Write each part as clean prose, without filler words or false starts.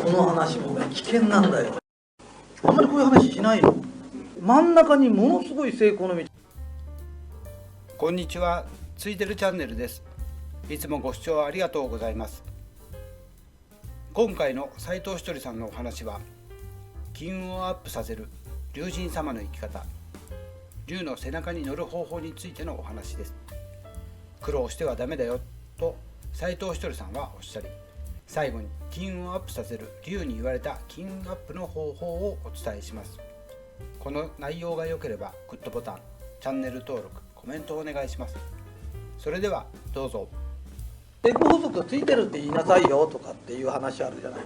この話もね危険なんだよ。あんまりこういう話しないの。真ん中にものすごい成功の道。こんにちは、ついてるチャンネルです。いつもご視聴ありがとうございます。今回の斉藤ひとりさんのお話は、金運をアップさせる龍神様の生き方、龍の背中に乗る方法についてのお話です。苦労してはダメだよと斉藤ひとりさんはおっしゃり、最後に金運をアップさせる龍に言われた金運アップの方法をお伝えします。この内容が良ければグッドボタン、チャンネル登録、コメントをお願いします。それではどうぞ。成功法則がついてるって言いなさいよとかっていう話あるじゃない。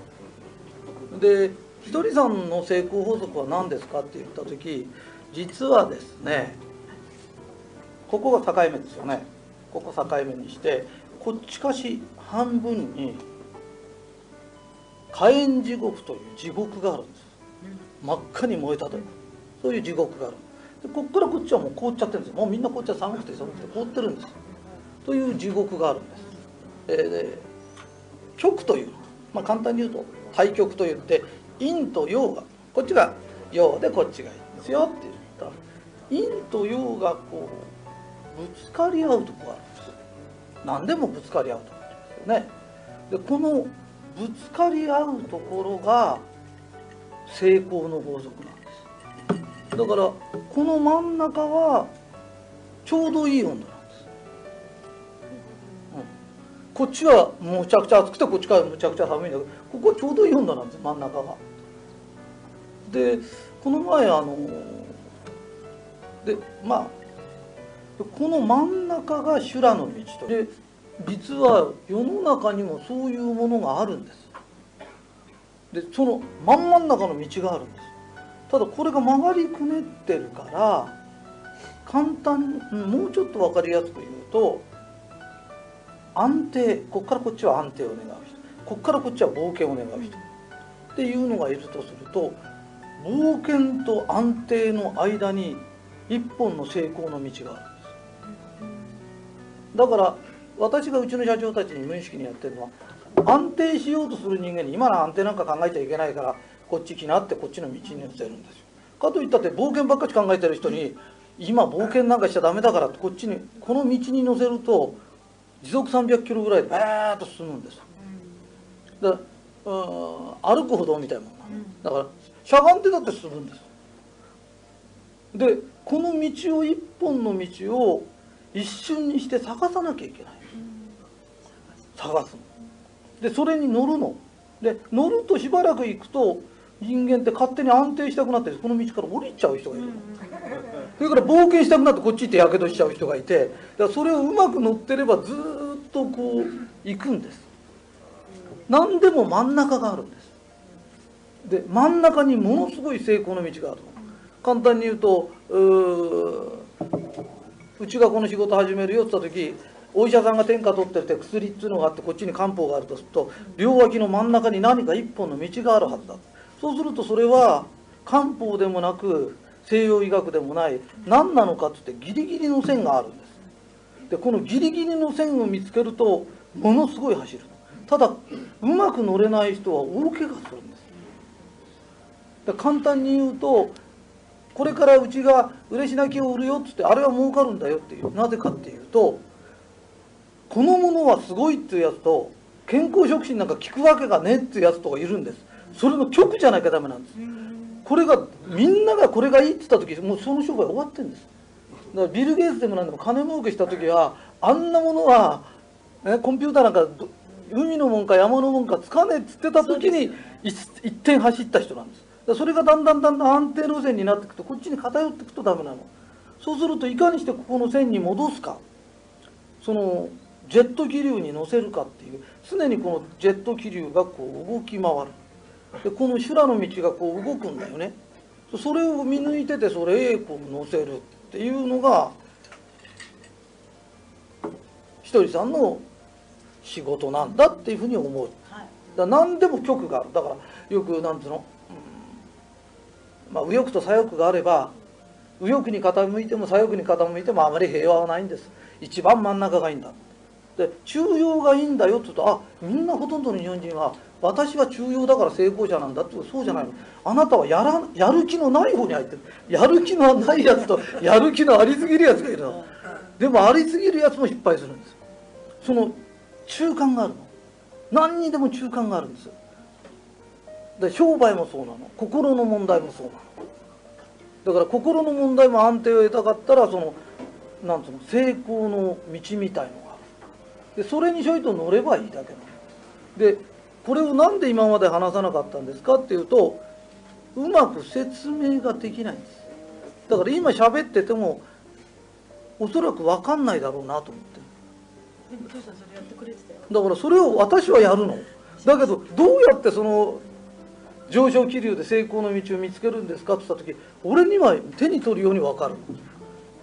で、ひとりさんの成功法則は何ですかって言った時、実はですね、ここが境目ですよね。ここ境目にして、こっちかし半分に火炎地獄という地獄があるんです。真っ赤に燃えたという、そういう地獄がある。でこっからこっちはもう凍っちゃってるんですよ。もうみんなこっちは寒くて寒くて凍ってるんですという地獄があるんです。で極という、簡単に言うと対極といって陰と陽が、こっちが陽でこっちが陰ですよって言ったら、陰と陽がこうぶつかり合うところがあるんです。何でもぶつかり合うところですよね。でこのぶつかり合うところが成功の法則なんです。だからこの真ん中はちょうどいい温度なんです。こっちはむちゃくちゃ暑くてこっちからむちゃくちゃ寒いんだけど、ここはちょうどいい温度なんです、真ん中が。でこの前この真ん中が修羅の道と。で実は世の中にもそういうものがあるんです。でその真ん中の道があるんです。ただこれが曲がりくねってるから、簡単にもうちょっと分かりやすく言うと、安定、こっからこっちは安定を願う人、こっからこっちは冒険を願う人っていうのがいるとすると、冒険と安定の間に一本の成功の道があるんです。だから私がうちの社長たちに無意識にやってるのは、安定しようとする人間に今の安定なんか考えちゃいけないからこっち来なってこっちの道に乗せるんですよ。かといったって冒険ばっかり考えてる人に今冒険なんかしちゃダメだからってこっちにこの道に乗せると時速300キロぐらいでバーッと進むんです。だから歩く歩道みたいなもんだからしゃがんでだって進むんです。でこの道を一本の道を一瞬にして探さなきゃいけない。探すのでそれに乗るので、乗るとしばらく行くと人間って勝手に安定したくなってこの道から降りちゃう人がいる。それから冒険したくなってこっち行ってやけどしちゃう人がいて、だからそれをうまく乗ってればずっとこう行くんです。何でも真ん中があるんです。で真ん中にものすごい成功の道がある。簡単に言うと、うちがこの仕事始めるよって言った時、お医者さんが天下取ってて薬っていうのがあってこっちに漢方があるとすると、両脇の真ん中に何か一本の道があるはずだ。そうするとそれは漢方でもなく西洋医学でもない、何なのかって言ってギリギリの線があるんです。でこのギリギリの線を見つけるとものすごい走る。ただうまく乗れない人は大怪我するんです。で簡単に言うと、これからうちが嬉し泣きを売るよって言って、あれは儲かるんだよっていう、なぜかっていうと、このものはすごいっていうやつと、健康食品なんか効くわけがねっていうやつとかいるんです。それの極じゃなきゃダメなんです。これがみんながこれがいいって言った時、もうその商売終わってるんです。だからビル・ゲイツでも何でも金儲けした時はあんなものは、コンピューターなんか海のもんか山のもんかつかねえっつってた時に一点走った人なんです。だからそれがだんだん安定路線になっていくとこっちに偏っていくとダメなの。そうするといかにしてここの線に戻すか、そのジェット気流に乗せるかっていう、常にこのジェット気流がこう動き回る。でこの修羅の道がこう動くんだよね。それを見抜いててそれへこう乗せるっていうのがひとりさんの仕事なんだっていうふうに思う。だから何でも極がある。だからよくなんつうの、右翼と左翼があれば、右翼に傾いても左翼に傾いてもあまり平和はないんです。一番真ん中がいいんだ。で中庸がいいんだよって言うと、みんなほとんどの日本人は私は中庸だから成功者なんだって。そうじゃないの。あなたはやる気のない方に入ってる。やる気のないやつとやる気のありすぎるやつがいるの。でもありすぎるやつも失敗するんです。その中間があるの。何にでも中間があるんです。で商売もそうなの、心の問題もそうなの。だから心の問題も安定を得たかったら、そのなんつうの、成功の道みたいのがある。でそれにちょいと乗ればいいだけなの。でこれをなんで今まで話さなかったんですかっていうと、うまく説明ができないんです。だから今喋っててもおそらく分かんないだろうなと思って。でもお父さんそれやってくれてたよ。だからそれを私はやるの。だけどどうやってその上昇気流で成功の道を見つけるんですかって言った時、俺には手に取るように分かる。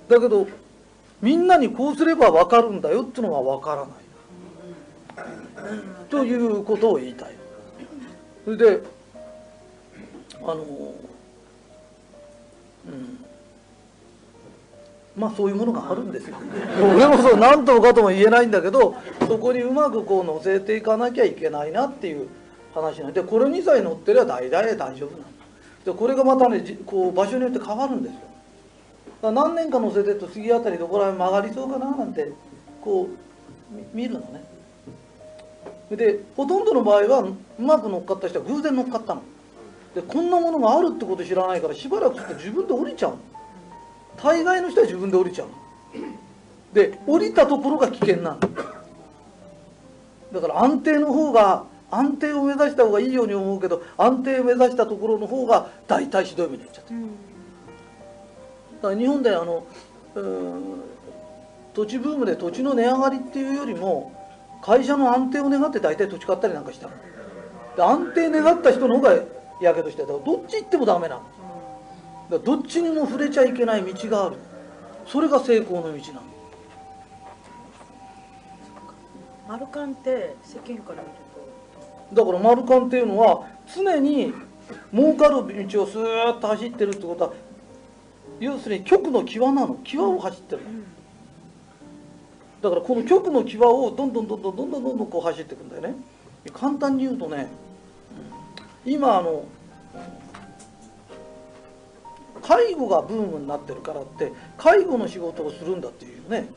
だけどみんなにこうすれば分かるんだよっていうのは分からないということを言いたい。それでまあそういうものがあるんですよ。俺もそう何ともかとも言えないんだけど、そこにうまくこう乗せていかなきゃいけないなっていう話なんで、これ2歳乗ってりゃ大丈夫なの。でこれがまたね、こう場所によって変わるんですよ。だから何年か乗せてると次あたりどこら辺曲がりそうかななんてこう見るのね。でほとんどの場合はうまく乗っかった人は偶然乗っかったの。でこんなものがあるってこと知らないから、しばらくすると自分で降りちゃうの。大概の人は自分で降りちゃうの。で降りたところが危険なの。だから安定の方が、安定を目指した方がいいように思うけど、安定を目指したところの方が大体ひどい目に遭っちゃってる。だから日本で土地ブームで土地の値上がりっていうよりも、会社の安定を願って大体土地買ったりなんかしたの。で安定願った人の方がやけどして、だからどっち行ってもダメなの。だからどっちにも触れちゃいけない道がある。それが成功の道なの。丸カンって世間から見るだから丸カンっていうのは常に儲かる道をスーッと走ってるってことは、要するに極の際なの。際を走ってる。だからこの極の際をどんどんこう走っていくんだよね。簡単に言うとね、今介護がブームになってるからって介護の仕事をするんだっていうね。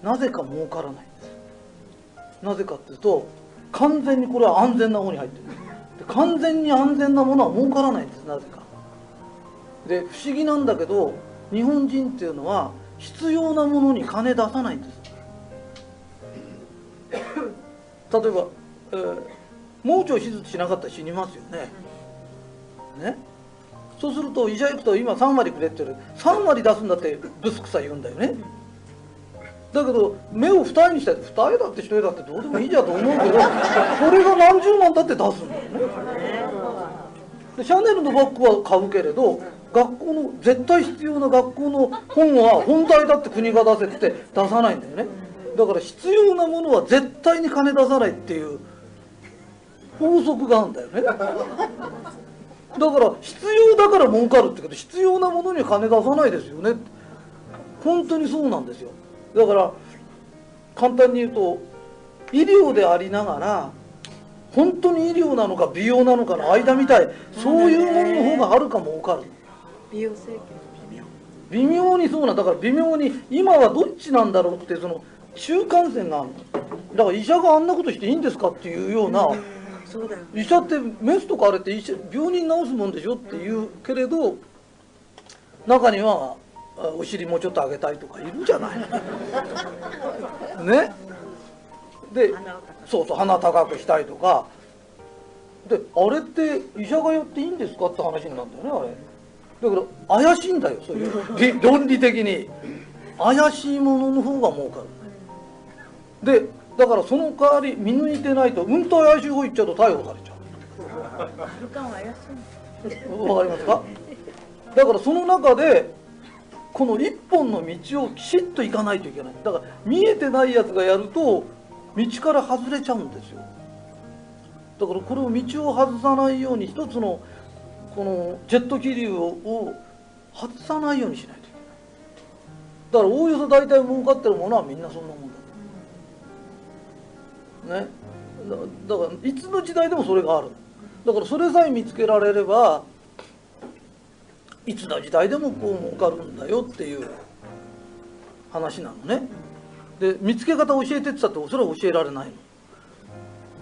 なぜか儲からないんです。なぜかっていうと、完全にこれは安全な方に入ってる。で完全に安全なものは儲からないんです。なぜか。で不思議なんだけど、日本人っていうのは必要なものに金出さないんです。例えば、盲腸手術しなかったら死にますよね。ね。そうすると医者行くと今3割くれって言う3割出すんだってブスクさ言うんだよね。だけど目を二重にしたら、二重だって一重だってどうでもいいじゃんと思うけど、これが何十万だって出すんだよね。でシャネルのバッグは買うけれど、学校の絶対必要な学校の本は本体だって国が出せって出さないんだよね。だから必要なものは絶対に金出さないっていう法則があるんだよね。だから必要だから儲かるってけど、必要なものには金出さないですよね。本当にそうなんですよ。だから簡単に言うと、医療でありながら本当に医療なのか美容なのかの間みたい、そういうものの方がはるか儲かる。美容整形微妙にそうなんだから、微妙に今はどっちなんだろうって、その中間線があるの。だから医者があんなことしていいんですかっていうような、そうだよ。医者ってメスとかあれって病人治すもんでしょって言うけれど、中にはお尻もうちょっと上げたいとかいるじゃないね。でそうそう、鼻高くしたいとかで、あれって医者がやっていいんですかって話になるんだよね。あれだから怪しいんだよ、そういう論理的に怪しいものの方が儲かる。でだからその代わり見抜いてないと、うんと怪しい方行っちゃうと逮捕されちゃ丸カンは怪しい。う。わかりますか。だからその中でこの一本の道をきちっと行かないといけない。だから見えてないやつがやると道から外れちゃうんですよ。だからこれを道を外さないように、一つのこのジェット気流を外さないようにしないといけない。だからおおよそ大体儲かってるものはみんなそんなもんだね。だからいつの時代でもそれがある。だからそれさえ見つけられればいつの時代でもこう儲かるんだよっていう話なのね。で見つけ方教えてって言ったってそれは教えられないの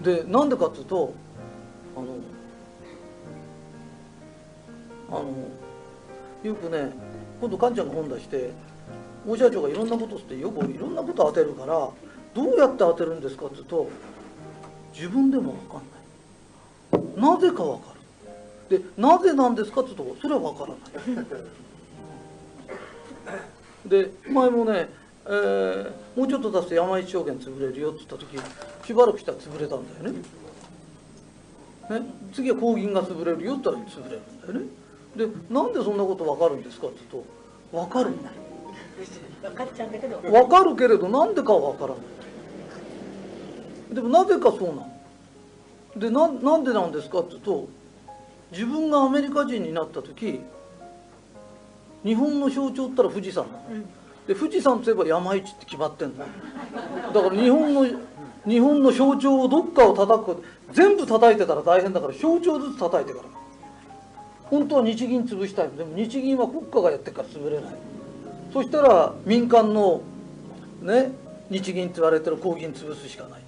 で、なんでかっていうとよくね、今度カンちゃんが本出して大社長がいろんなことしてよくいろんなこと当てるから、どうやって当てるんですかって言うと、自分でも分かんない、なぜか分かる。でなぜなんですかって言うとそれは分からないで前もね、もうちょっと出すと山一証券潰れるよって言った時、しばらくしたら潰れたんだよね。次は工銀が潰れるよって言ったら潰れるんだよね。でなんでそんなこと分かるんですかって言うと、分かるんだ。分かっちゃうんだけど、分かるけれどなんでかは分からない。でもなぜかそうなので、なんでなんですかって言うと、自分がアメリカ人になった時、日本の象徴ったら富士山なの、で富士山といえば山一って決まってんの。だから日本の象徴をどっかを叩く、全部叩いてたら大変だから象徴ずつ叩いてから。本当は日銀潰したいの。でも日銀は国家がやってるから潰れない。そしたら民間のね、日銀って言われてる工銀潰すしかないんだよ。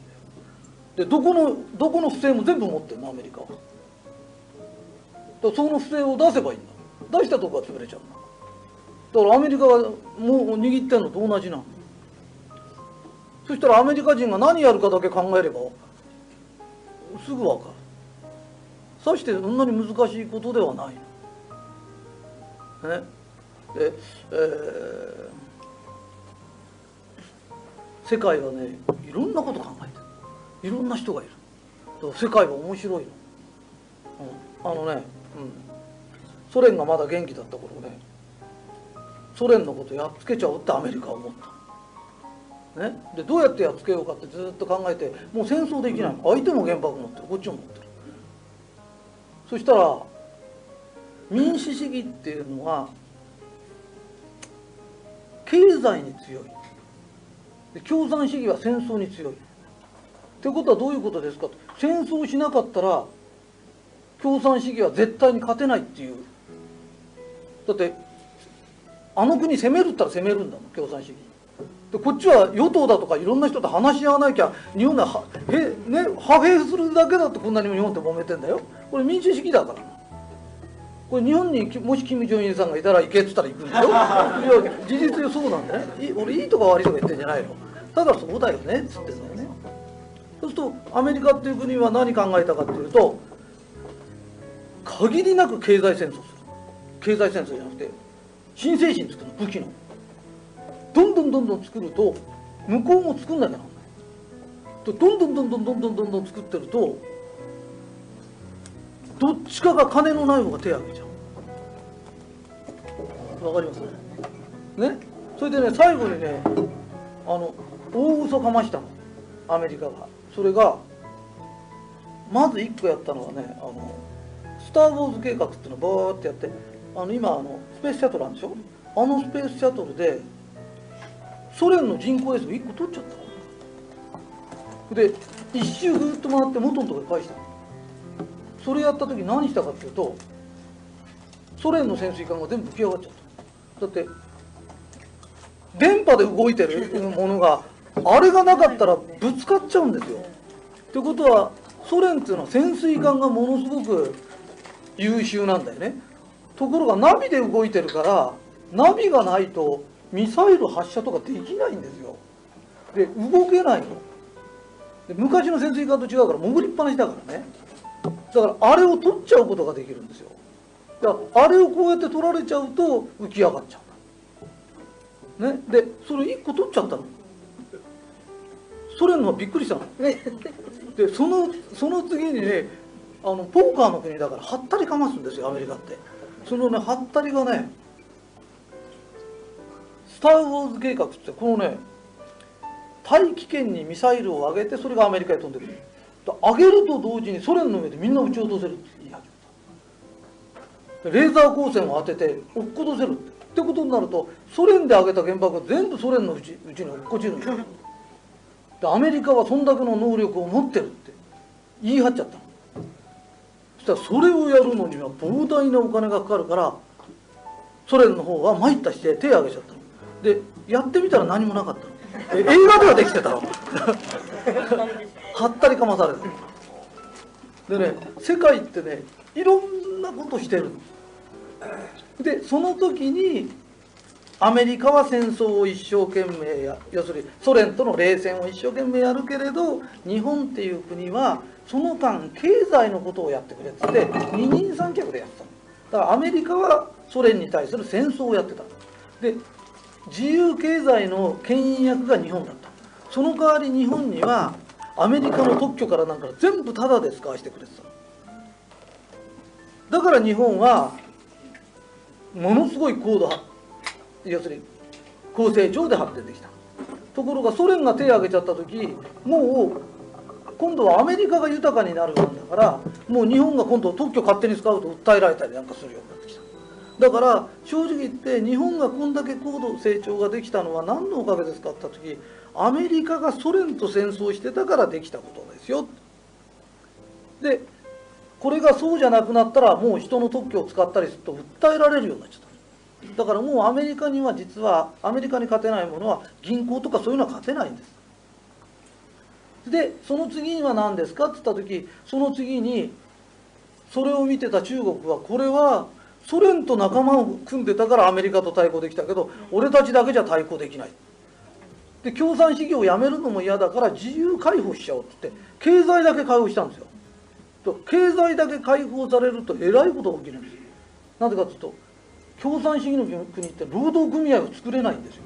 でどこの不正も全部持ってるのアメリカは。だからその不正を出せばいいんだ。出したとこが潰れちゃうんだ。だからアメリカがもう握ってんのと同じなの。そしたらアメリカ人が何やるかだけ考えればすぐ分かる。さしてそんなに難しいことではないの。ね。で、世界はね、いろんなこと考えてる。いろんな人がいる。だから世界は面白いの。ソ連がまだ元気だった頃ね、ソ連のことやっつけちゃおうってアメリカは思った。ね、でどうやってやっつけようかってずっと考えて、もう戦争できないの。相手も原爆持ってる、こっちも持ってる。そしたら民主主義っていうのは経済に強い、で共産主義は戦争に強い。ってことはどういうことですかと、戦争しなかったら共産主義は絶対に勝てないっていう。だってあの国攻めるったら攻めるんだもん、共産主義で。こっちは与党だとかいろんな人と話し合わなきゃ日本で派兵するだけだってこんなに日本って揉めてんだよ。これ民主主義だから。これ日本にもし金正恩さんがいたら行けって言ったら行くんだよ。いや事実上そうなんだよね。俺いいとか悪いとか言ってんじゃないの。ただそうだよねっつってんだよね。そうするとアメリカっていう国は何考えたかっていうと、限りなく経済戦争する。経済戦争じゃなくて新精神作るの、武器の。どんどん作ると向こうも作んなきゃなんない。どんどん作ってるとどっちかが金のない方が手を挙げちゃう。わかりますね。それでね、最後にね、大嘘かましたのアメリカが。それがまず1個やったのはね、スター・ウォーズ計画っていうのをバーってやって、今スペースシャトルあるんでしょ。スペースシャトルでソ連の人工衛星を1個取っちゃった。で一周ぐーっと回って元のところに返したの。それやった時何したかっていうと、ソ連の潜水艦が全部浮き上がっちゃった。だって電波で動いてるものがあれがなかったらぶつかっちゃうんですよ。ってことはソ連っていうのは潜水艦がものすごく優秀なんだよね。ところがナビで動いてるから、ナビがないとミサイル発射とかできないんですよ。で動けないので、昔の潜水艦と違うから潜りっぱなしだからね。だからあれを取っちゃうことができるんですよ。だからあれをこうやって取られちゃうと浮き上がっちゃう、ね、でそれ1個取っちゃったの。ソ連のはびっくりしたの。でその次にね、ポーカーの国だからハッタリかますんですよアメリカって。そのねハッタリがね、スター・ウォーズ計画ってこのね、大気圏にミサイルを上げてそれがアメリカへ飛んでくる。上げると同時にソ連の上でみんな撃ち落とせるって言い始めた。レーザー光線を当てて落っことせるってことになると、ソ連で上げた原爆が全部ソ連のうちに落っこちるんですよ。でアメリカはそんだけの能力を持ってるって言い張っちゃったの。そしたらそれをやるのには膨大なお金がかかるから、ソ連の方は参ったして手を挙げちゃったの。でやってみたら何もなかったの。映画ではできてたの。はったりかまされて。でね、世界ってね、いろんなことしてる。でその時にアメリカは戦争を一生懸命要するにソ連との冷戦を一生懸命やるけれど、日本っていう国はその間経済のことをやってくれっつって二人三脚でやってたの。だからアメリカはソ連に対する戦争をやってた。で自由経済の牽引役が日本だった。その代わり日本にはアメリカの特許からなんか全部タダで使わせてくれてた。だから日本はものすごい高度、要するに高成長で発展できた。ところがソ連が手を挙げちゃった時、もう今度はアメリカが豊かになるもんだから、もう日本が今度特許勝手に使うと訴えられたりなんかするようになってきた。だから正直言って日本がこんだけ高度成長ができたのは何のおかげですかって言った時、アメリカがソ連と戦争してたからできたことですよ。でこれがそうじゃなくなったらもう人の特許を使ったりすると訴えられるようになっちゃった。だからもうアメリカには実はアメリカに勝てないものは銀行とかそういうのは勝てないんです。でその次には何ですかって言った時、その次にそれを見てた中国は、これはソ連と仲間を組んでたからアメリカと対抗できたけど、俺たちだけじゃ対抗できない。で共産主義をやめるのも嫌だから自由解放しちゃおうって言って経済だけ解放したんですよ。と経済だけ解放されるとえらいことが起きるんです。なぜかというと共産主義の国って労働組合を作れないんですよ。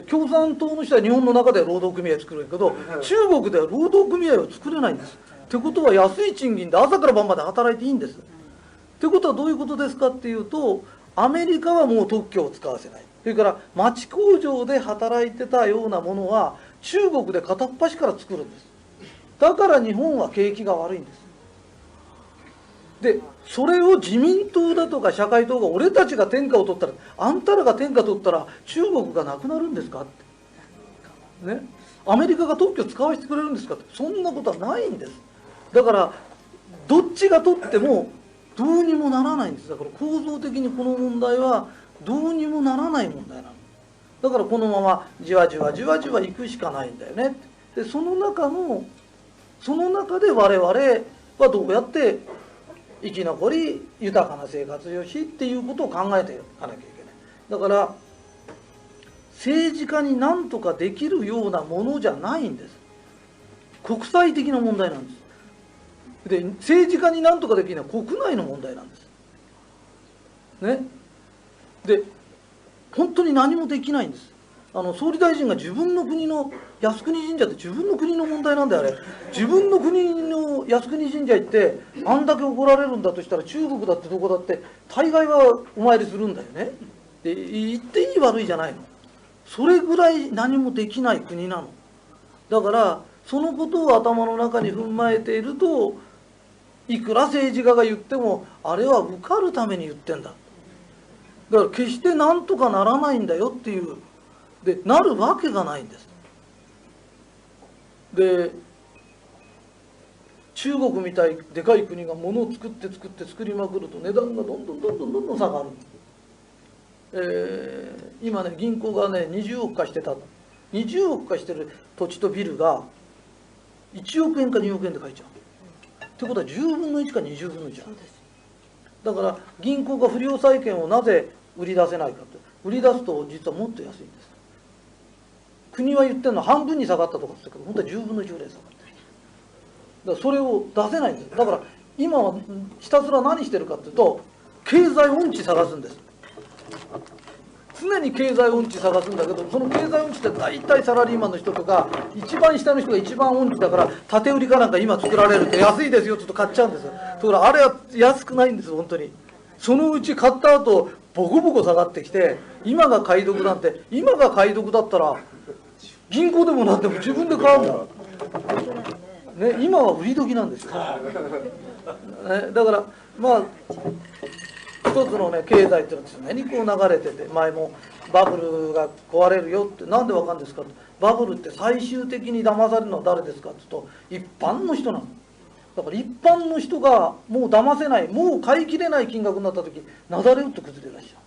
共産党の人は日本の中では労働組合を作れるけど、中国では労働組合を作れないんです。ってことは安い賃金で朝から晩まで働いていいんです。ってことはどういうことですかっていうと、アメリカはもう特許を使わせない。それから町工場で働いてたようなものは中国で片っ端から作るんです。だから日本は景気が悪いんです。でそれを自民党だとか社会党が俺たちが天下を取ったら、あんたらが天下取ったら中国がなくなるんですかってね、アメリカが特許使わせてくれるんですかって、そんなことはないんです。だからどっちが取ってもどうにもならないんです。だから構造的にこの問題はどうにもならない問題なの。だからこのままじわじわじわじわ行くしかないんだよね。でその中で我々はどうやって生き残り豊かな生活をしっていうことを考えていかなきゃいけない。だから政治家に何とかできるようなものじゃないんです。国際的な問題なんです。で政治家に何とかできるのは国内の問題なんですね。で本当に何もできないんです。総理大臣が自分の国の靖国神社って自分の国の問題なんだよあれ。自分の国の靖国神社行ってあんだけ怒られるんだとしたら、中国だってどこだって大概はお参りするんだよね。で言っていい悪いじゃないの。それぐらい何もできない国なの。だからそのことを頭の中に踏まえていると、いくら政治家が言ってもあれは受かるために言ってんだ。だから決してなんとかならないんだよっていう。でなるわけがないんです。で中国みたいでかい国が物を作りまくると値段がどんどん下がる。今ね銀行がね20億貸してた、20億貸してる土地とビルが1億円か2億円で買えちゃう。ってことは10分の1か20分の1だから、銀行が不良債権をなぜ売り出せないかって、売り出すと実はもっと安いんです。国は言ってるのは半分に下がったとかって言ったけど、本当は10分の10で下がってる。だからそれを出せないんです。だから今はひたすら何してるかっていうと、経済音痴探すんです。常に経済音痴探すんだけど、その経済音痴って大体サラリーマンの人とか一番下の人が一番音痴だから、縦売りかなんか今作られると安いですよって言うと買っちゃうんです。だからあれは安くないんです本当に。そのうち買った後ボコボコ下がってきて、今が買い得なんて、今が買い得だったら銀行でもなんでも自分で買うんだ、ね、今は売り時なんですよ、ね、だからまあ一つのね経済っていうのは常にこう流れてて、前もバブルが壊れるよって、なんでわかるんですかと、バブルって最終的に騙されるのは誰ですかって言うと、一般の人なの。だから一般の人がもう騙せない、もう買い切れない金額になった時、なだれ打って崩れ出しちゃ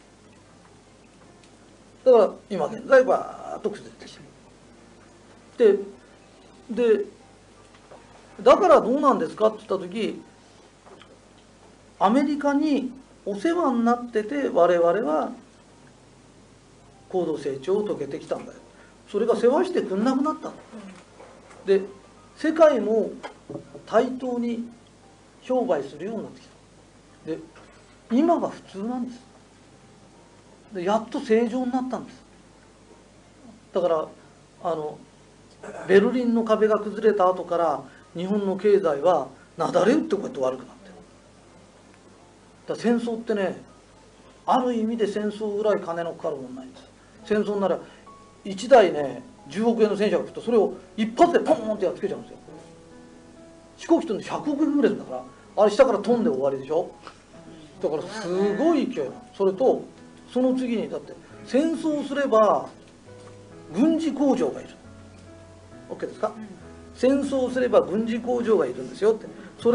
う。だから今現在バーッと崩れてしまう。でだからどうなんですかって言った時、アメリカにお世話になってて我々は高度成長を遂げてきたんだよ。それが世話してくんなくなったの。で世界も対等に商売するようになってきた。で今が普通なんです。でやっと正常になったんです。だからベルリンの壁が崩れた後から日本の経済はなだれ打ってこうやって悪くなってる。だから戦争ってね、ある意味で戦争ぐらい金のかかるもんないんです。戦争なら1台ね10億円の戦車が来ると、それを一発でポーンってやっつけちゃうんですよ。飛行機飛んで100億円ぐらいだから、あれ下から飛んで終わりでしょ。だからすごい勢いなの。それとその次に、だって戦争すれば軍事工場がいる。 OK ですか。戦争すれば軍事工場がいるんですよって。そ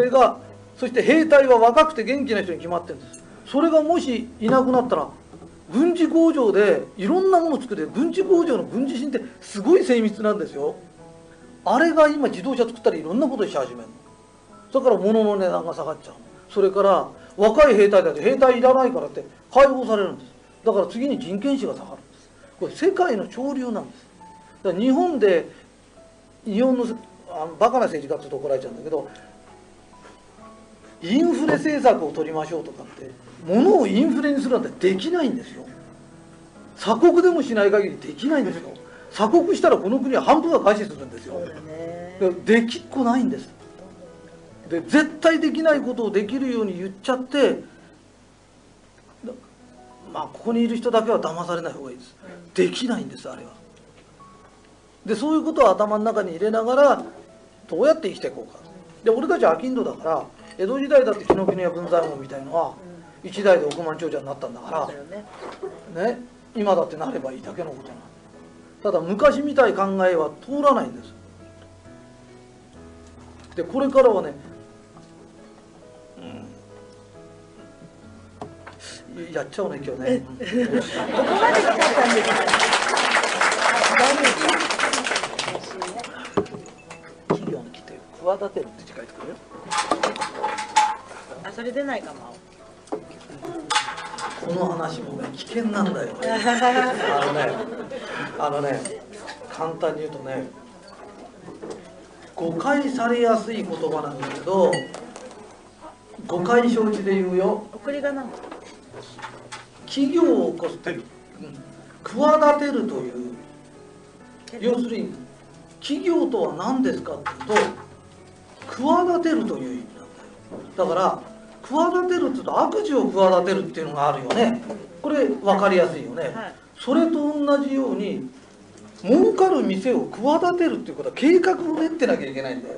して兵隊は若くて元気な人に決まってるんです。それがもしいなくなったら、軍事工場でいろんなものを作って、軍事工場の軍事品ってすごい精密なんですよ。あれが今自動車作ったりいろんなことし始めるの。だから物の値段が下がっちゃう。それから若い兵隊だって兵隊いらないからって解放されるんです。だから次に人件費が下がるんです。これ世界の潮流なんです。だから日本のバカな政治家って言うと怒られちゃうんだけど、インフレ政策を取りましょうとかって、物をインフレにするなんてできないんですよ。鎖国でもしない限りできないんですよ。鎖国したらこの国は半分は餓死するんですよ。できっこないんです。で絶対できないことをできるように言っちゃって、まあここにいる人だけは騙されない方がいいです。できないんです、あれは。でそういうことを頭の中に入れながらどうやって生きていこうか。で俺たちは商人だから、江戸時代だって紀ノ国屋文左衛門みたいのは一代で億万長者になったんだからね、今だってなればいいだけのことなの。ただ昔みたい考えは通らないんです。でこれからはね、やっちゃうね今日ね。ここまで来ちゃったんですか。企業に来て企てるって字書いてくるよ。あ、それ出ないかも。この話もね危険なんだよ。簡単に言うとね、誤解されやすい言葉なんだけど、誤解承知で言うよ。送り仮名。企業を起こす、企てるという、要するに企業とは何ですかっていうと、企てるという意味なんだよ。だから企てるっていうと悪事を企てるっていうのがあるよね。これ分かりやすいよね、はい、それと同じように儲かる店を企てるっていうことは計画を練ってなきゃいけないんだよ。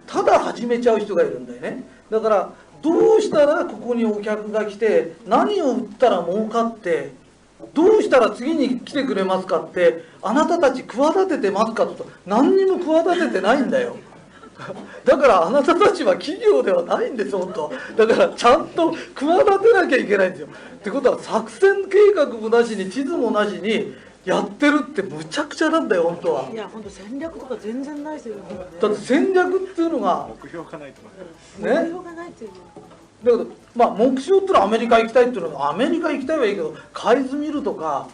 ただ始めちゃう人がいるんだよね。だからどうしたらここにお客が来て、何を売ったら儲かって、どうしたら次に来てくれますかって、あなたたち企ててますかと、何にも企ててないんだよ。だからあなたたちは企業ではないんです本当は。だからちゃんと企てなきゃいけないんですよ。ってことは作戦計画もなしに地図もなしにやってるってむちゃくちゃなんだよ本当は。いや本当戦略とか全然ないですよね。だって戦略っていうのが目標がないとね。目標がないっていう。だけどまあ目標っていうのはアメリカ行きたいっていうのは、アメリカ行きたいはいいけど海図見るとか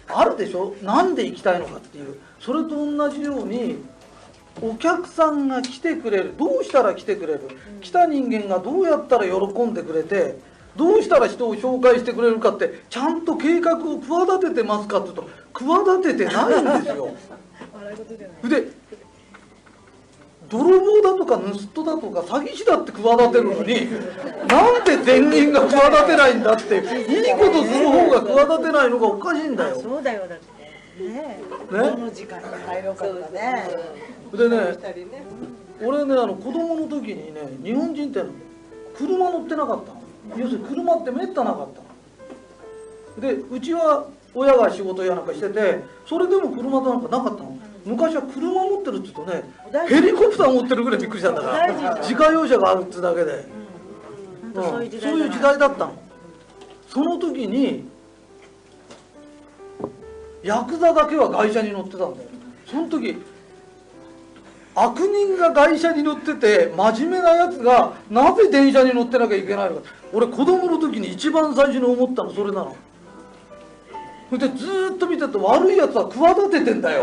あるでしょ。なんで行きたいのかっていう。それと同じようにお客さんが来てくれる、どうしたら来てくれる、来た人間がどうやったら喜んでくれて、どうしたら人を紹介してくれるかってちゃんと計画を企ててますかって言うと企ててないんですよ。で泥棒だとか盗人だとか詐欺師だって企てるのに、なんで善人が企てないんだって、いいことする方が企てないのがおかしいんだよ。そうだよ、だってね。どの時間に入ろうかとかね。でね、俺ね子供の時にね、日本人って車乗ってなかったの。要するに車ってめったなかったので、うちは親が仕事やなんかしてて、それでも車なんかなかったの。昔は車持ってるって言うとね、ヘリコプター持ってるぐらいびっくりしたんだから自家用車があるってだけで、そういう時代だったの。その時にヤクザだけは外車に乗ってたんだよ。その時悪人が外車に乗ってて、真面目なやつがなぜ電車に乗ってなきゃいけないのか。俺子供の時に一番最初に思ったのそれなの。それでずーっと見てると、悪いやつは企ててんだよ。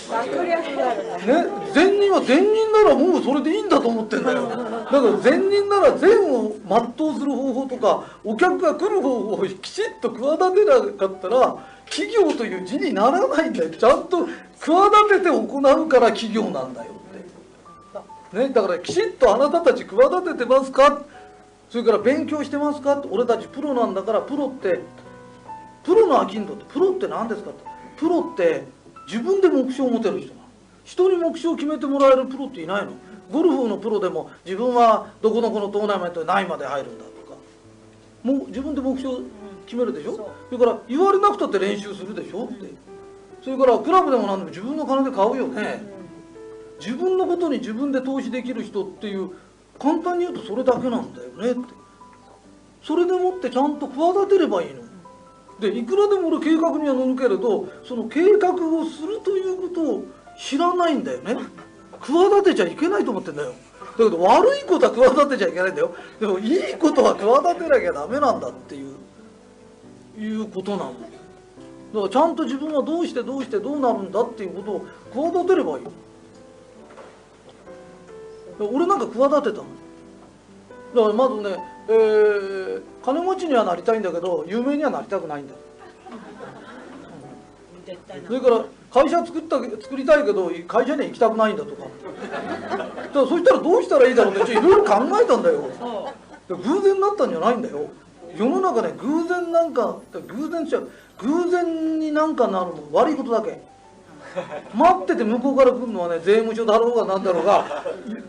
策略があるね。ね、善人は善人ならもうそれでいいんだと思ってんだよ。だから善人なら善を全うする方法とか、お客が来る方法をきちっと企てなかったら企業という字にならないんだよ。ちゃんと企てて行うから企業なんだよって、ね、だからきちっとあなたたち企ててますか、それから勉強してますかって、俺たちプロなんだから、プロってプロの商人ってプロって何ですかって、プロって自分で目標を持てる人なの。人に目標を決めてもらえるプロっていないの。ゴルフのプロでも自分はどこどこのトーナメントで何位まで入るんだとか、もう自分で目標決めるでしょ。それから言われなくたって練習するでしょって。それからクラブでも何でも自分の金で買うよね。自分のことに自分で投資できる人っていう、簡単に言うとそれだけなんだよねって。それでもってちゃんと企てればいいので、いくらでも俺計画には乗るけれど、その計画をするということを知らないんだよね。企てちゃいけないと思ってんだよ。だけど悪いことは企てちゃいけないんだよ。でもいいことは企てなきゃダメなんだっていうことなの。だからちゃんと自分はどうしてどうなるんだっていうことを企てればいい。俺なんか企てたの。だからまずね、金持ちにはなりたいんだけど有名にはなりたくないんだ。それから会社作りたいけど会社には行きたくないんだとか。だからそしたらどうしたらいいだろうっていろいろ考えたんだよ。偶然になったんじゃないんだよ。世の中ね、偶然になんかなるの悪いことだけ。待ってて向こうから来るのはね、税務署だろうがなんだろうが、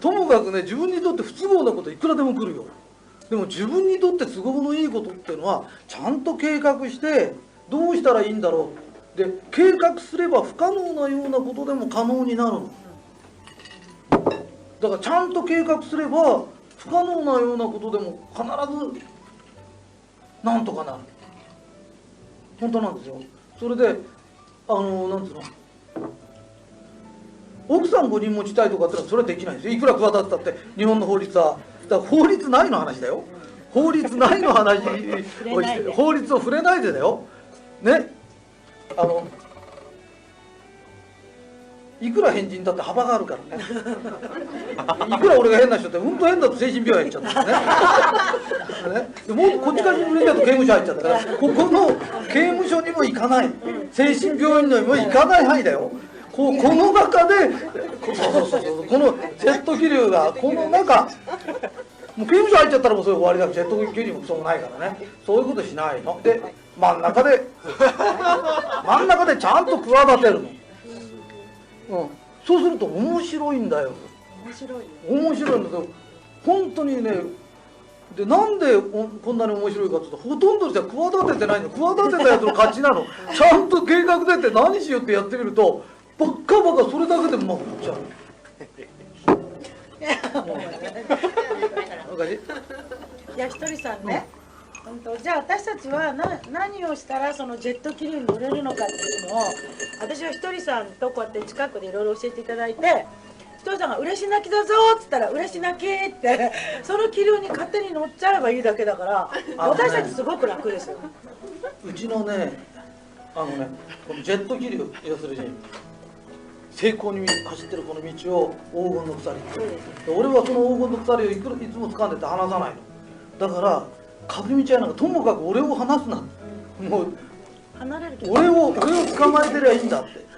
ともかくね、自分にとって不都合なこといくらでも来るよ。でも自分にとって都合のいいことっていうのはちゃんと計画してどうしたらいいんだろう。で、計画すれば不可能なようなことでも可能になるの。だからちゃんと計画すれば不可能なようなことでも必ずなんとかなる。本当なんですよ。それでなんつうの、奥さん5人持ちたいとかってのはそれはできないんですよ。いくら企てたって日本の法律は。だから法律ないの話だよ。法律ないの話をして法律を触れないでだよ。ね、いくら変人だって幅があるからね。いくら俺が変な人って本当変だと精神病院行っちゃったからね。でもうこっちから無理だと刑務所入っちゃったから、ここの刑務所にも行かない、精神病院にも行かない範囲だよ。この中でこのジェット気流がこの中、もう刑務所入っちゃったらもうそれ終わりだから、ジェット気流もクソもないからね。そういうことしないので、真ん中でちゃんと企てるの。そうすると面白いんだよ。面白いんだけど、本当にね。で、なんでこんなに面白いかっていうと、ほとんどの人は企ててないの。企てたやつの勝ちなの。ちゃんと計画出て何しようってやってみるとバッカバカそれだけでうまくいっちゃう。いや、ひとりさんね、じゃあ私たちは何をしたらそのジェット気流に乗れるのかっていうのを、私はひとりさんとこうやって近くでいろいろ教えていただいて、ひとりさんが嬉し泣きだぞっつったら嬉し泣きってその気流に勝手に乗っちゃえばいいだけだから、私たちすごく楽ですよ。うちのね、このジェット気流、要するに成功に走ってるこの道を黄金の鎖、俺はその黄金の鎖をいつも掴んでて離さないの。だから風道屋なんかともかく俺を離すな、もう離れるけど俺を捕まえてりゃいいんだって。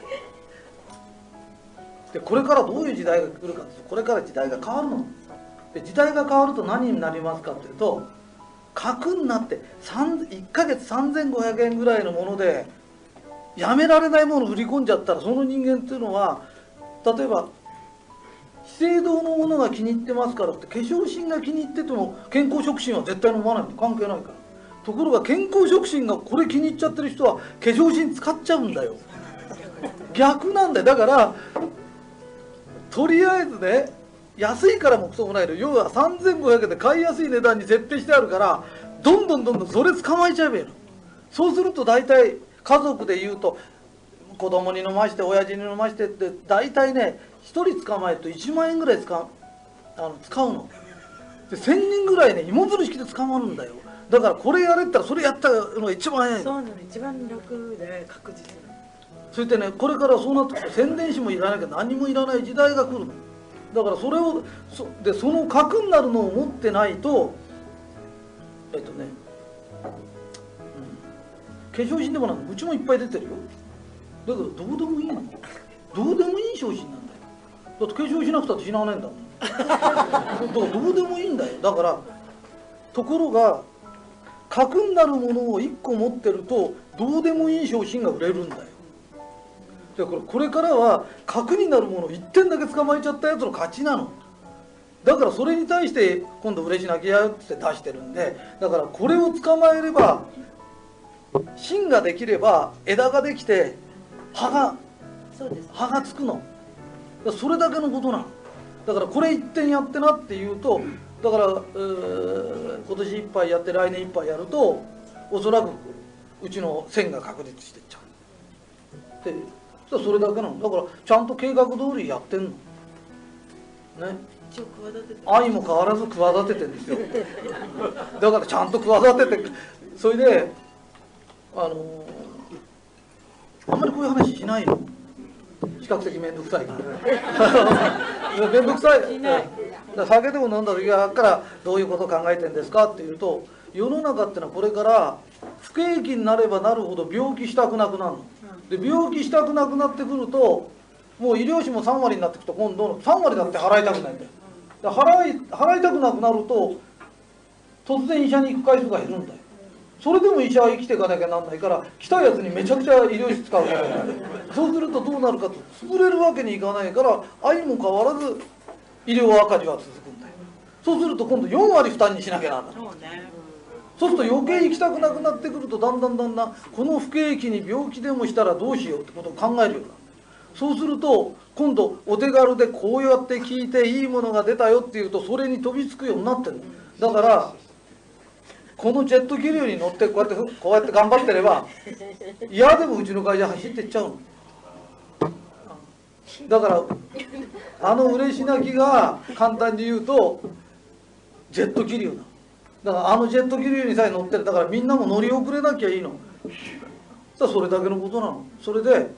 で、これからどういう時代が来るかって、これから時代が変わるの。で、時代が変わると何になりますかっていうと、核になって1ヶ月3500円ぐらいのものでやめられないものを売り込んじゃったら、その人間っていうのは、例えば資生堂のものが気に入ってますからって化粧品が気に入ってても健康食品は絶対飲まないの、関係ないから。ところが健康食品がこれ気に入っちゃってる人は化粧品使っちゃうんだよ。逆なんだよ。だからとりあえずね、安いからもクソもないの、要は3500円で買いやすい値段に設定してあるから、どんどんそれ捕まえちゃえばいいの。そうすると大体家族で言うと子供に飲まして親父に飲ましてって大体ね、1人捕まえると1万円ぐらい使うので、1000人ぐらいね芋づる式で捕まるんだよ。だからこれやれったらそれやったのが一番早いの。そうなの、一番楽で確実なの。それでね、これからそうなってくると宣伝費もいらなきゃ何もいらない時代が来るの。だからそれをその核になるのを持ってないと化粧品でもなんかうちもいっぱい出てるよ。だけどどうでもいいの、どうでもいい商品なんだよ。だって化粧しなくたって死なねえんだもん。だからどうでもいいんだよ。だからところが核になるものを1個持ってるとどうでもいい商品が売れるんだよ。でこれからは核になるものを1点だけ捕まえちゃったやつの勝ちなの。だからそれに対して今度嬉し泣きやって出してるんで、だからこれを捕まえれば芯ができれば枝ができて葉がつくの。だからそれだけのことなの。だからこれ1点やってなっていうと、だから今年いっぱいやって来年いっぱいやるとおそらくうちの線が確立してっちゃう。でそれだけなの。だからちゃんと計画通りやってんのね。愛も変わらず企ててるんですよ。だからちゃんと企てて、それであんまりこういう話しないの。比較的面倒くさいから面倒くさい。だ酒でも飲んだ時からどういうことを考えてるんですかっていうと、世の中ってのはこれから不景気になればなるほど病気したくなくなるの。で病気したくなくなってくるともう医療費も3割になってくると今度の3割だって払いたくないんだよ。で払いたくなくなると突然医者に行く回数が減るんだよ。それでも医者は生きていかなきゃなんないから来たやつにめちゃくちゃ医療費使うから、そうするとどうなるかと潰れるわけにいかないから相も変わらず医療赤字は続くんだよ。そうすると今度4割負担にしなきゃなんない。そうすると余計行きたくなくなってくるとだんだんこの不景気に病気でもしたらどうしようってことを考えるようになる。そうすると今度お手軽でこうやって聞いていいものが出たよっていうとそれに飛びつくようになってる。だからこのジェット気流に乗ってこうやって頑張ってれば嫌でもうちの会社走っていっちゃうの。だから嬉し泣きが簡単に言うとジェット気流なの。だからジェット気流にさえ乗ってる。だからみんなも乗り遅れなきゃいいの。それだけのことなの。それで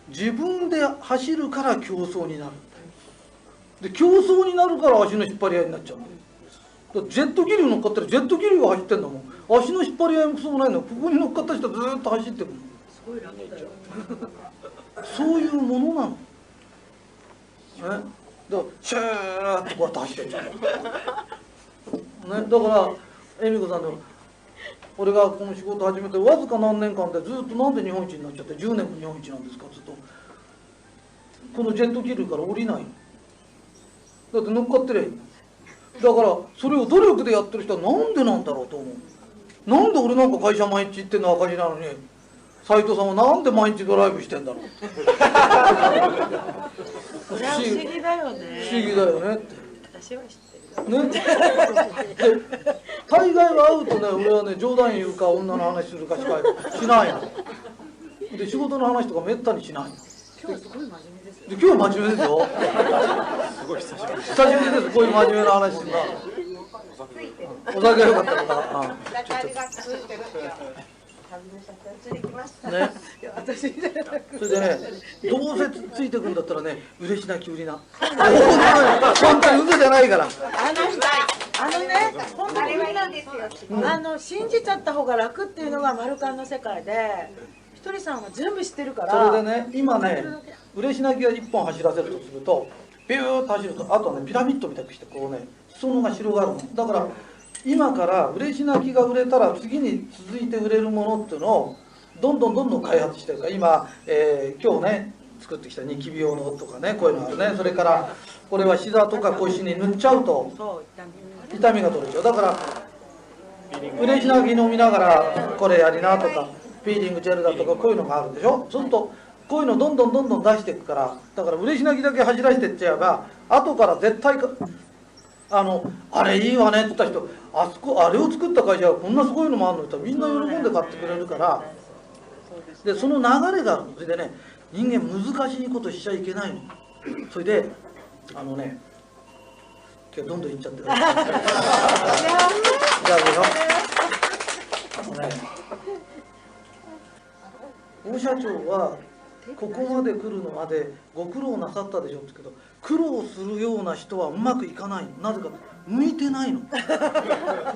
自分で走るから競争になるんだよ。で競争になるから足の引っ張り合いになっちゃうんだよ。だってジェット気流乗っかってるジェット気流が走ってんだもん。足の引っ張り合いもクソもないの。ここに乗っかった人はずっと走ってくるの。すごい楽だよ。そういうものなの。ね。だからシューッとこうやって走ってる。ね。だから恵美子さんの俺がこの仕事始めてわずか何年間でずっとなんで日本一になっちゃって10年も日本一なんですかずっとこのジェット気流から降りないの。だって乗っかってりゃいいの。だからそれを努力でやってる人はなんでなんだろうと思う。なんで俺なんか会社毎日行ってんの赤字なのに斉藤さんはなんで毎日ドライブしてんだろう不思議だよね。不思議だよねって。私は知ってる。ね、で大概は会うとね俺はね冗談言うか女の話するかしないの。で仕事の話とかめったにしないの。今日すごい真面目ですよ。で今日は真面目ですよ。すごい久しぶりです。こういう真面目な話するな。お酒が良かったのかな。ね。それでね、どうせついてくんだったらね、嬉し泣き売りな。本当に嘘じゃないから。本当に信じちゃった方が楽っていうのがマルカンの世界で、ひとりさんは全部知ってるから。それでね、今ね、嬉し泣きが1本走らせるとすると、ビューッと走ると、あとはね、ピラミッドみたくしてこうね、裾野が広がるの。だから今から嬉し泣きが売れたら次に続いて売れるものっていうのをどんどん開発してるから今、今日ね作ってきたニキビ用のとかね、こういうのあるね。それからこれは膝とか腰に塗っちゃうとそう痛みが取れちゃう。だから嬉し泣き飲みながらこれやりなとか、ピーリングジェルだとかこういうのがあるでしょ。そうするとこういうのどんどん出していくから、だから嬉し泣きだけ走らせてっちゃえば後から絶対あれいいわねって言った人、あれを作った会社はこんなすごいのもあるのってみんな喜んで買ってくれるから。でその流れがあるの。それでね、人間難しいことしちゃいけないの。それで今日どんどんいっちゃってるじゃあ大社長はここまで来るのまでご苦労なさったでしょうけど、苦労するような人はうまくいかないの。なぜか向いてないの。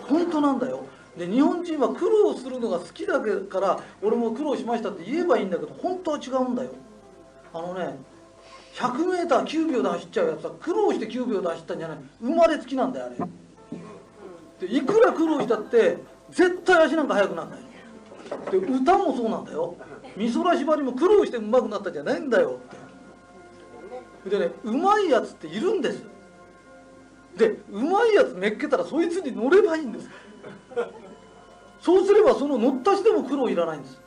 本当なんだよ。で日本人は苦労するのが好きだから俺も苦労しましたって言えばいいんだけど、本当は違うんだよ。100m9 秒で走っちゃうやつは苦労して9秒で走ったんじゃない、生まれつきなんだよあれ。でいくら苦労したって絶対足なんか速くならないの。で歌もそうなんだよ。美空ひばりも苦労して上手くなったんじゃないんだよって。でね、うまいやつっているんです。でうまいやつめっけたらそいつに乗ればいいんです。そうすればその乗った人も苦労いらないんです。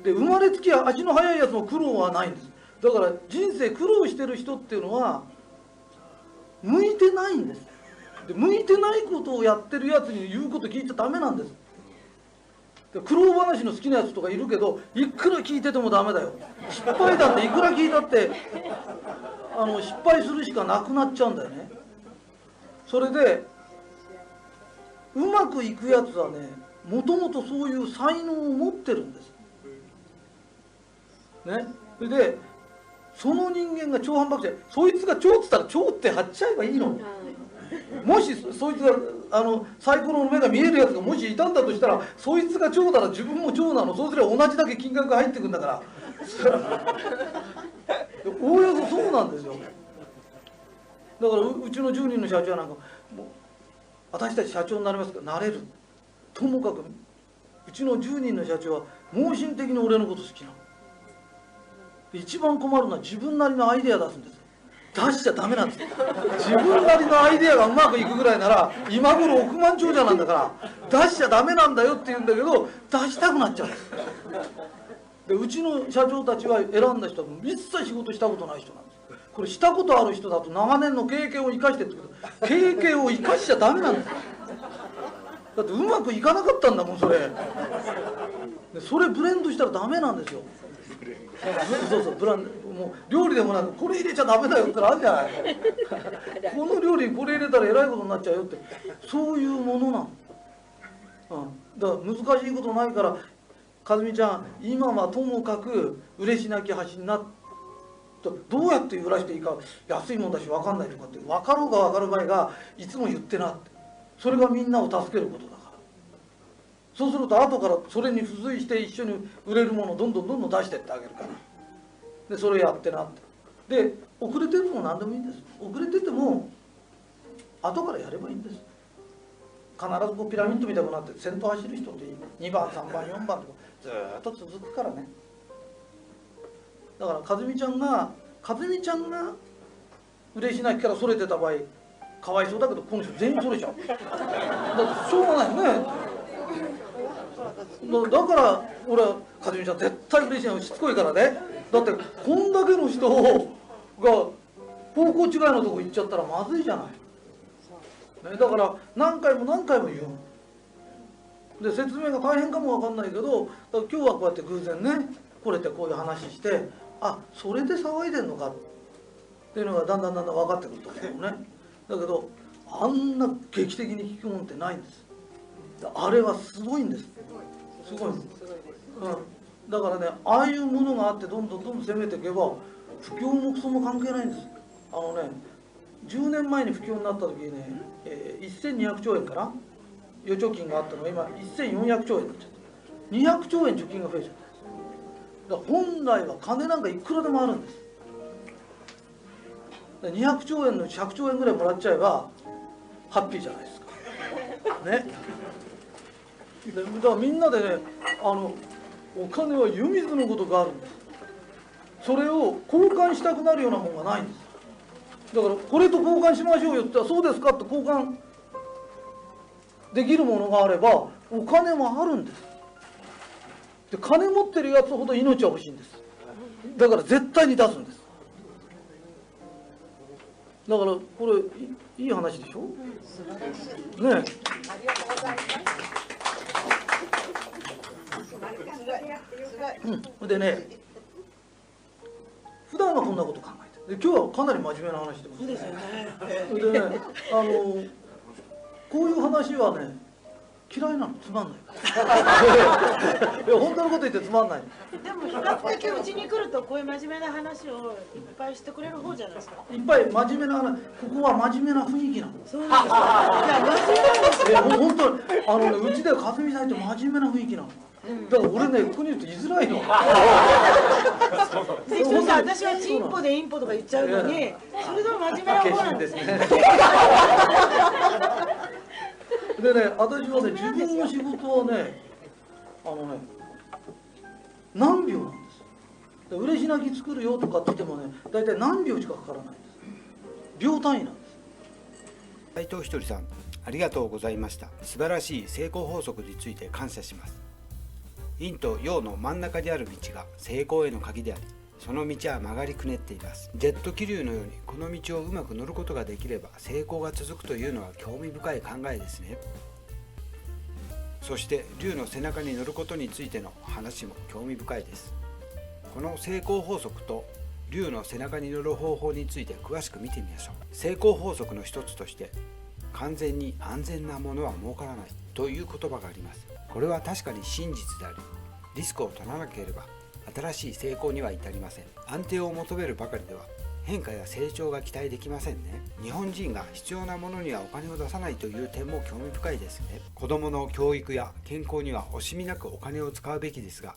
で生まれつき足の速いやつも苦労はないんです。だから人生苦労してる人っていうのは向いてないんです。で向いてないことをやってるやつに言うこと聞いちゃダメなんです。で苦労話の好きなやつとかいるけど、いくら聞いててもダメだよ。失敗だっていくら聞いたって失敗するしかなくなっちゃうんだよね。それでうまくいくやつはね、もともとそういう才能を持ってるんです。ね、それでその人間が超反発者、そいつが超っつったら超って貼っちゃえばいいの。もしそいつがサイコロの目が見えるやつがもしいたんだとしたら、そいつが超なら自分も超なの。そうすれば同じだけ金額が入ってくるんだからおおよそそうなんですよ。だからうちの10人の社長なんかもう私たち社長になれますか、なれる。ともかくうちの10人の社長は盲信的に俺のこと好きなの。一番困るのは自分なりのアイデア出すんです。出しちゃダメなんです。自分なりのアイデアがうまくいくぐらいなら今頃億万長者なんだから出しちゃダメなんだよって言うんだけど、出したくなっちゃうんです。でうちの社長たちは選んだ人は一切仕事したことない人なんです。これしたことある人だと長年の経験を生かしてって言うけど、経験を生かしちゃダメなんです。だってうまくいかなかったんだもんそれ。でそれブレンドしたらダメなんですよ。そうそう、もう料理でもなくこれ入れちゃダメだよってのあるじゃないこの料理にこれ入れたらえらいことになっちゃうよって、そういうものなの。だから難しいことないから、和美ちゃん今はともかく嬉し泣き走んなと、どうやって揺らしていいか安いもんだし分かんないとかって、分かろうが分かる前がいつも言ってなって、それがみんなを助けることだから。そうすると後からそれに付随して一緒に売れるものをどんどん出してってあげるから。でそれやってなって、で遅れてるのも何でもいいんです。遅れてても後からやればいいんです。必ずこうピラミッドみたいになって先頭走る人って2番3番4番とかずっと続くからね。だから和美ちゃんが嬉し泣きからそれてた場合かわいそうだけど、この人全員それちゃう。だってしょうがないよね。だから俺は和美ちゃん絶対嬉しいの、しつこいからね。だってこんだけの人が方向違いのとこ行っちゃったらまずいじゃない、ね、だから何回も言うで、説明が大変かもわかんないけど、だから今日はこうやって偶然ね来れてこういう話して、あ、それで騒いでんのかっていうのがだんだん分かってくると思うね。だけどあんな劇的に聞くもんってないんです。あれはすごいんです。すごい。だからね、ああいうものがあってどんどん攻めていけば不況もクソも関係ないんです。10年前に不況になった時にね、1200兆円かな預貯金があったのが今1400兆円になっちゃった。200兆円貯金が増えちゃった。だから本来は金なんかいくらでもあるんです。200兆円のうち100兆円ぐらいもらっちゃえばハッピーじゃないですかね。だからみんなでね、お金は湯水のごとくあるんです。それを交換したくなるようなもんがないんです。だからこれと交換しましょうよって言ったら、そうですかって交換できるものがあればお金もあるんです。で金持ってるやつほど命は欲しいんです。だから絶対に出すんです。だからこれいい話でしょ、ねえ。でね、普段はこんなこと考えてで、今日はかなり真面目な話してます。そうですよね。でね、こういう話はね嫌いなの、つまんないからいや本当のこと言ってつまんない。でも比較的うちに来るとこういう真面目な話をいっぱいしてくれる方じゃないですか。いっぱい真面目な話、ここは真面目な雰囲気なの。そうなんですか。いや真面目なんですよ。本当にうちではかすみさんって真面目な雰囲気なの。だから俺ね、ここにいると言いづらいの。関取さん、私はチンポでインポとか言っちゃうのに、それでも真面目な方なんですね。でね、私はね、自分の仕事はね、何秒なんです。で嬉し泣き作るよとかって言ってもね、大体何秒しかかからないんです。秒単位なんです。斉藤ひとりさん、ありがとうございました。素晴らしい成功法則について感謝します。陰と陽の真ん中にある道が成功への鍵であり、その道は曲がりくねっています。ジェット気流のようにこの道をうまく乗ることができれば成功が続くというのは興味深い考えですね。そして龍の背中に乗ることについての話も興味深いです。この成功法則と龍の背中に乗る方法について詳しく見てみましょう。成功法則の一つとして、完全に安全なものは儲からないという言葉があります。これは確かに真実であり、リスクを取らなければ新しい成功には至りません。安定を求めるばかりでは変化や成長が期待できませんね。日本人が必要なものにはお金を出さないという点も興味深いですね。子どもの教育や健康には惜しみなくお金を使うべきですが、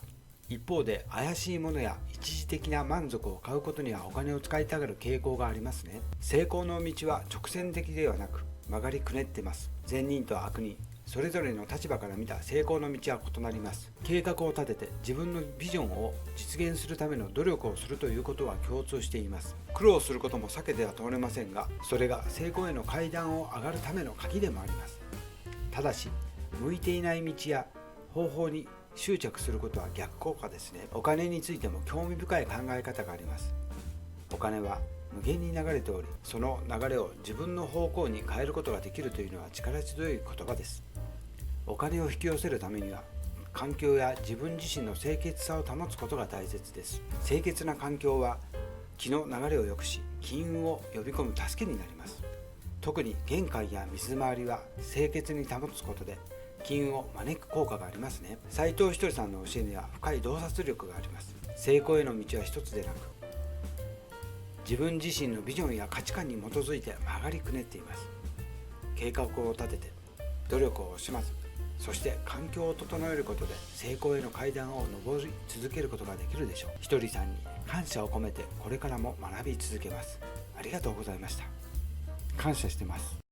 一方で怪しいものや一時的な満足を買うことにはお金を使いたがる傾向がありますね。成功の道は直線的ではなく曲がりくねってます。善人と悪人、それぞれの立場から見た成功の道は異なります。計画を立てて自分のビジョンを実現するための努力をするということは共通しています。苦労することも避けては通れませんが、それが成功への階段を上がるための鍵でもあります。ただし、向いていない道や方法に執着することは逆効果ですね。お金についても興味深い考え方があります。お金は無限に流れており、その流れを自分の方向に変えることができるというのは力強い言葉です。お金を引き寄せるためには環境や自分自身の清潔さを保つことが大切です。清潔な環境は気の流れを良くし、金運を呼び込む助けになります。特に玄関や水回りは清潔に保つことで金運を招く効果がありますね。斉藤ひとりさんの教えには深い洞察力があります。成功への道は一つでなく、自分自身のビジョンや価値観に基づいて曲がりくねっています。計画を立てて努力を惜しまず、そして環境を整えることで成功への階段を上り続けることができるでしょう。ひとりさんに感謝を込めてこれからも学び続けます。ありがとうございました。感謝してます。